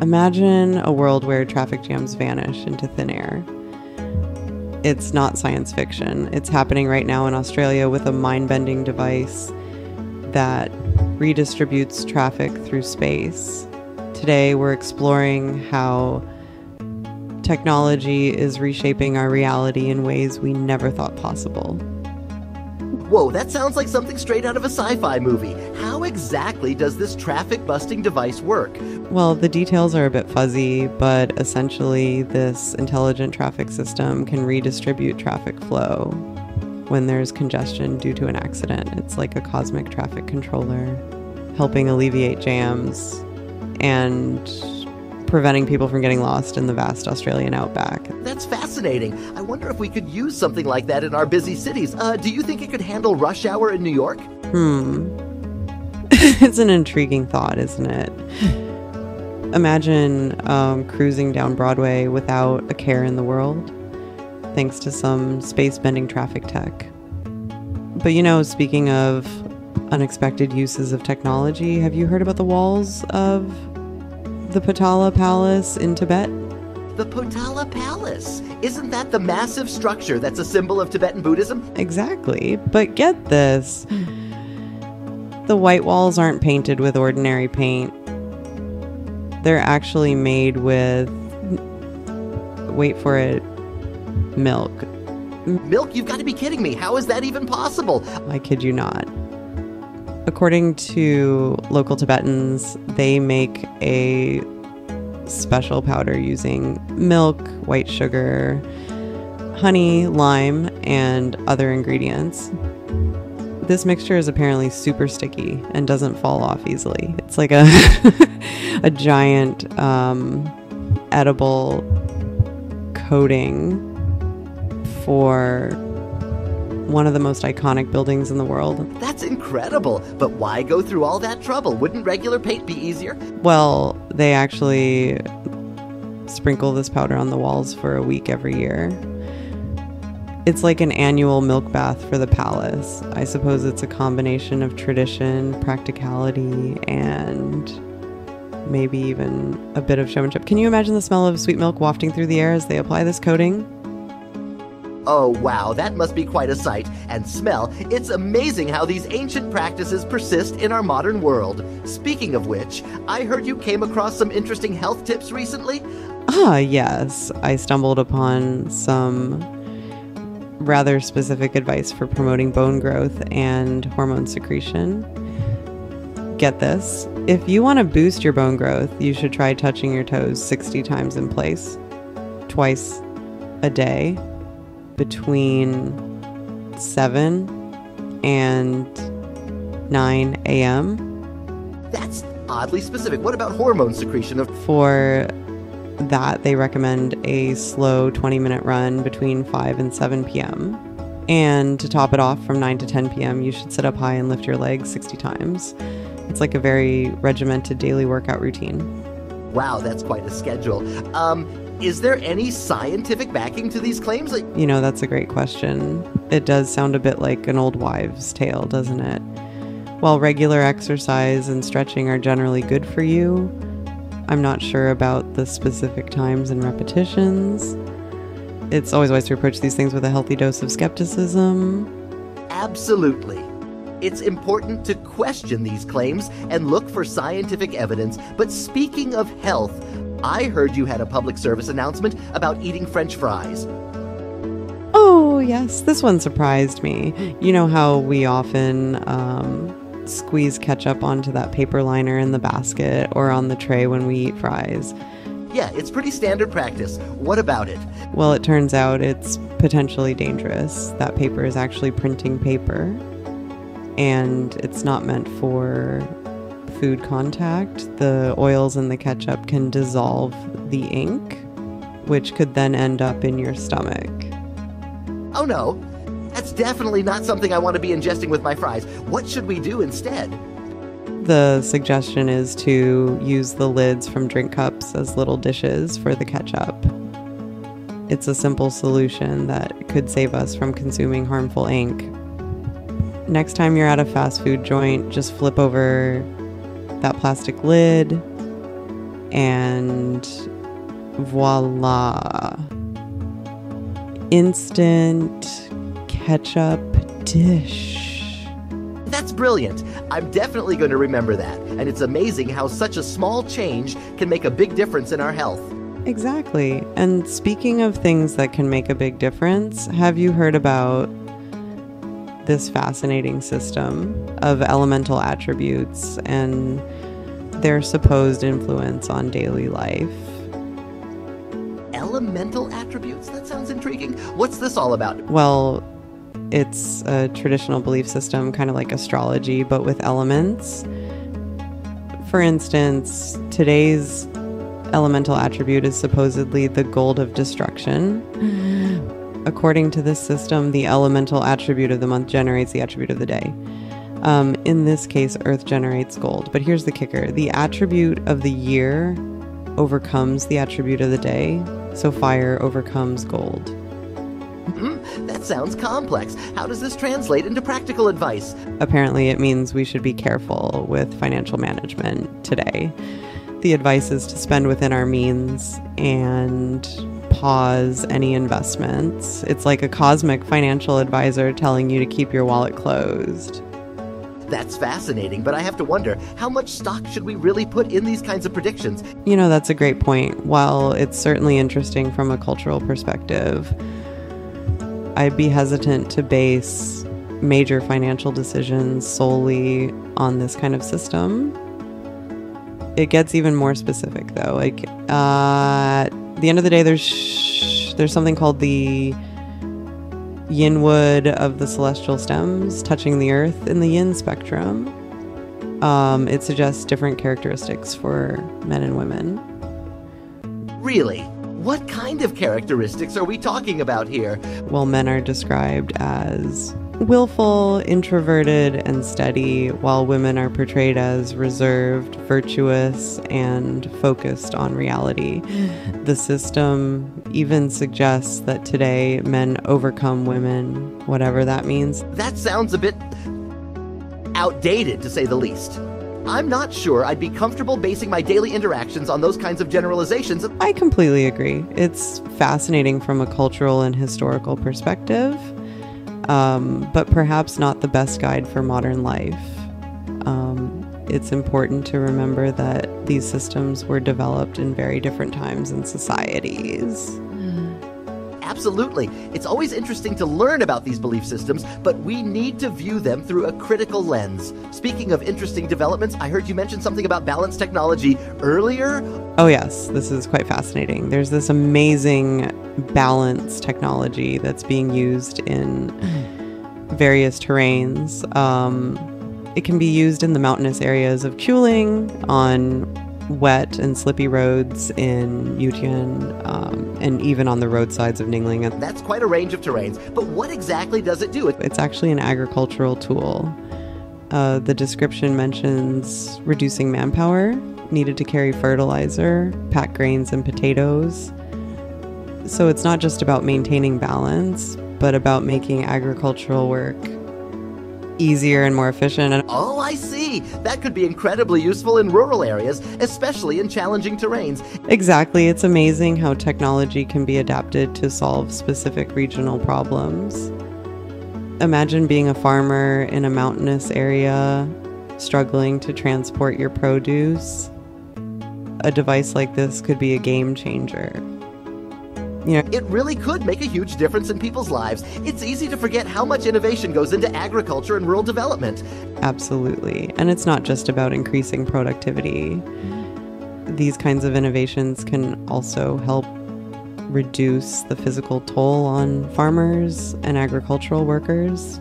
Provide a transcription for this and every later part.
Imagine a world where traffic jams vanish into thin air. It's not science fiction. It's happening right now in Australia with a mind-bending device that redistributes traffic through space. Today, we're exploring how technology is reshaping our reality in ways we never thought possible. Whoa, that sounds like something straight out of a sci-fi movie. How exactly does this traffic-busting device work? Well, the details are a bit fuzzy, but essentially this intelligent traffic system can redistribute traffic flow when there's congestion due to an accident. It's like a cosmic traffic controller, helping alleviate jams and preventing people from getting lost in the vast Australian outback. That's fascinating. I wonder if we could use something like that in our busy cities. Do you think it could handle rush hour in New York? It's an intriguing thought, isn't it? Imagine cruising down Broadway without a care in the world, thanks to some space-bending traffic tech. But speaking of unexpected uses of technology, have you heard about the walls of the Potala Palace in Tibet? The Potala Palace. Isn't that the massive structure that's a symbol of Tibetan Buddhism? Exactly. But get this. The white walls aren't painted with ordinary paint. They're actually made with, wait for it, milk. Milk? You've got to be kidding me. How is that even possible? I kid you not. According to local Tibetans, they make a special powder using milk, white sugar, honey, lime, and other ingredients. This mixture is apparently super sticky and doesn't fall off easily. It's like a giant edible coating for one of the most iconic buildings in the world. That's incredible. But why go through all that trouble? Wouldn't regular paint be easier? Well, they actually sprinkle this powder on the walls for a week every year. It's like an annual milk bath for the palace. I suppose it's a combination of tradition, practicality, and maybe even a bit of showmanship. Can you imagine the smell of sweet milk wafting through the air as they apply this coating? Oh, wow, that must be quite a sight. And smell, it's amazing how these ancient practices persist in our modern world. Speaking of which, I heard you came across some interesting health tips recently? Yes. I stumbled upon some rather specific advice for promoting bone growth and hormone secretion. Get this. If you want to boost your bone growth, you should try touching your toes 60 times in place, twice a day, between 7 and 9 a.m. That's oddly specific. What about hormone secretion? For that, they recommend a slow 20-minute run between 5 and 7 p.m. And to top it off, from 9 to 10 p.m., you should sit up high and lift your legs 60 times. It's like a very regimented daily workout routine. Wow, that's quite a schedule. Is there any scientific backing to these claims? That's a great question. It does sound a bit like an old wives' tale, doesn't it? While regular exercise and stretching are generally good for you, I'm not sure about the specific times and repetitions. It's always wise to approach these things with a healthy dose of skepticism. Absolutely. It's important to question these claims and look for scientific evidence. But speaking of health, I heard you had a public service announcement about eating French fries. Oh, yes. This one surprised me. You know how we often squeeze ketchup onto that paper liner in the basket or on the tray when we eat fries? Yeah, it's pretty standard practice. What about it? Well, it turns out it's potentially dangerous. That paper is actually printing paper, and it's not meant for food contact. The oils in the ketchup can dissolve the ink, which could then end up in your stomach. Oh no, that's definitely not something I want to be ingesting with my fries. What should we do instead? The suggestion is to use the lids from drink cups as little dishes for the ketchup. It's a simple solution that could save us from consuming harmful ink. Next time you're at a fast food joint, just flip over that plastic lid, and voila. Instant ketchup dish. That's brilliant. I'm definitely going to remember that. And it's amazing how such a small change can make a big difference in our health. Exactly. And speaking of things that can make a big difference, have you heard about this fascinating system of elemental attributes and their supposed influence on daily life? Elemental attributes? That sounds intriguing. What's this all about? Well, it's a traditional belief system, kind of like astrology, but with elements. For instance, today's elemental attribute is supposedly the gold of destruction. According to this system, the elemental attribute of the month generates the attribute of the day. In this case, Earth generates gold. But here's the kicker. The attribute of the year overcomes the attribute of the day. So fire overcomes gold. That sounds complex. How does this translate into practical advice? Apparently, it means we should be careful with financial management today. The advice is to spend within our means and pause any investments. It's like a cosmic financial advisor telling you to keep your wallet closed. That's fascinating, but I have to wonder, how much stock should we really put in these kinds of predictions? You know, that's a great point. While it's certainly interesting from a cultural perspective, I'd be hesitant to base major financial decisions solely on this kind of system. It gets even more specific, though. Like, at the end of the day, there's something called the yin wood of the celestial stems touching the earth in the yin spectrum. It suggests different characteristics for men and women. Really? What kind of characteristics are we talking about here? Well, men are described as willful, introverted, and steady, while women are portrayed as reserved, virtuous, and focused on reality. The system even suggests that today men overcome women, whatever that means. That sounds a bit outdated, to say the least. I'm not sure I'd be comfortable basing my daily interactions on those kinds of generalizations. I completely agree. It's fascinating from a cultural and historical perspective, but perhaps not the best guide for modern life. It's important to remember that these systems were developed in very different times and societies. Absolutely. It's always interesting to learn about these belief systems, but we need to view them through a critical lens. Speaking of interesting developments, I heard you mention something about balance technology earlier. Oh yes, this is quite fascinating. There's this amazing balance technology that's being used in various terrains. It can be used in the mountainous areas of Chuling, on wet and slippy roads in Yutian, and even on the roadsides of Ningling. That's quite a range of terrains, but what exactly does it do? It's actually an agricultural tool. The description mentions reducing manpower needed to carry fertilizer, pack grains and potatoes. So it's not just about maintaining balance, but about making agricultural work easier and more efficient. Oh, I see. That could be incredibly useful in rural areas, especially in challenging terrains. Exactly. It's amazing how technology can be adapted to solve specific regional problems. Imagine being a farmer in a mountainous area, struggling to transport your produce. A device like this could be a game changer. You know, it really could make a huge difference in people's lives. It's easy to forget how much innovation goes into agriculture and rural development. Absolutely. And it's not just about increasing productivity. These kinds of innovations can also help reduce the physical toll on farmers and agricultural workers.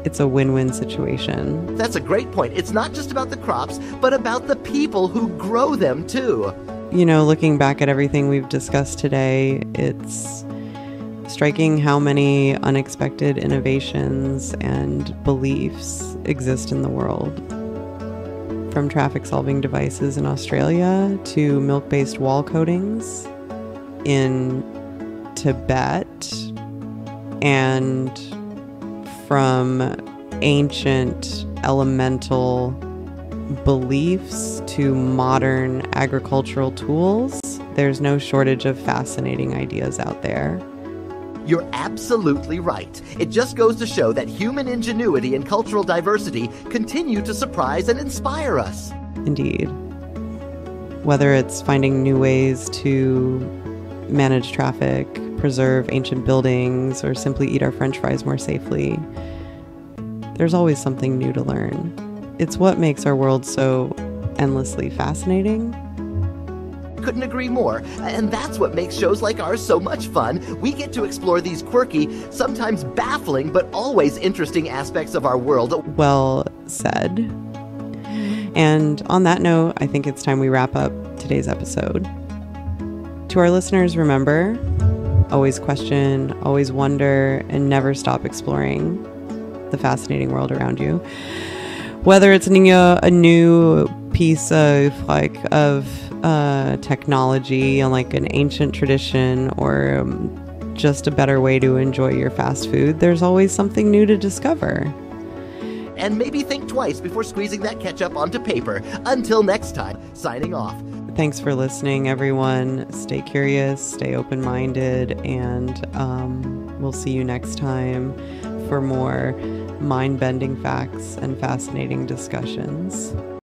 It's a win-win situation. That's a great point. It's not just about the crops, but about the people who grow them too. You know, looking back at everything we've discussed today, it's striking how many unexpected innovations and beliefs exist in the world. From traffic-solving devices in Australia to milk-based wall coatings in Tibet, and from ancient elemental beliefs to modern agricultural tools, there's no shortage of fascinating ideas out there. You're absolutely right. It just goes to show that human ingenuity and cultural diversity continue to surprise and inspire us. Indeed. Whether it's finding new ways to manage traffic, preserve ancient buildings, or simply eat our French fries more safely, there's always something new to learn. It's what makes our world so endlessly fascinating. Couldn't agree more. And that's what makes shows like ours so much fun. We get to explore these quirky, sometimes baffling, but always interesting aspects of our world. Well said. And on that note, I think it's time we wrap up today's episode. To our listeners, remember, always question, always wonder, and never stop exploring the fascinating world around you. Whether it's a new piece of technology, like an ancient tradition, or just a better way to enjoy your fast food, there's always something new to discover. And maybe think twice before squeezing that ketchup onto paper. Until next time, signing off. Thanks for listening, everyone. Stay curious, stay open-minded, and we'll see you next time for more mind-bending facts and fascinating discussions.